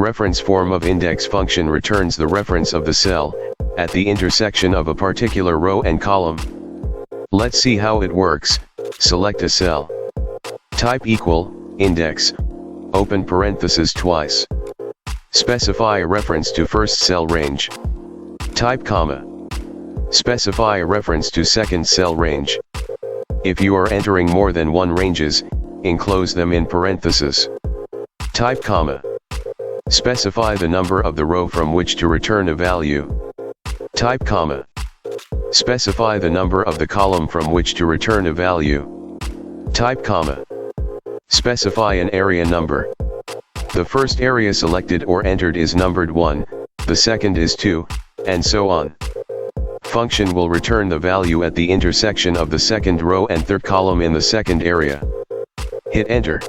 Reference form of index function returns the reference of the cell, at the intersection of a particular row and column. Let's see how it works. Select a cell. Type equal, index, open parenthesis twice. Specify a reference to first cell range. Type comma. Specify a reference to second cell range. If you are entering more than one ranges, enclose them in parentheses. Type comma. Specify the number of the row from which to return a value. Type comma. Specify the number of the column from which to return a value. Type comma. Specify an area number. The first area selected or entered is numbered 1, the second is 2, and so on. Function will return the value at the intersection of the second row and third column in the second area. Hit enter.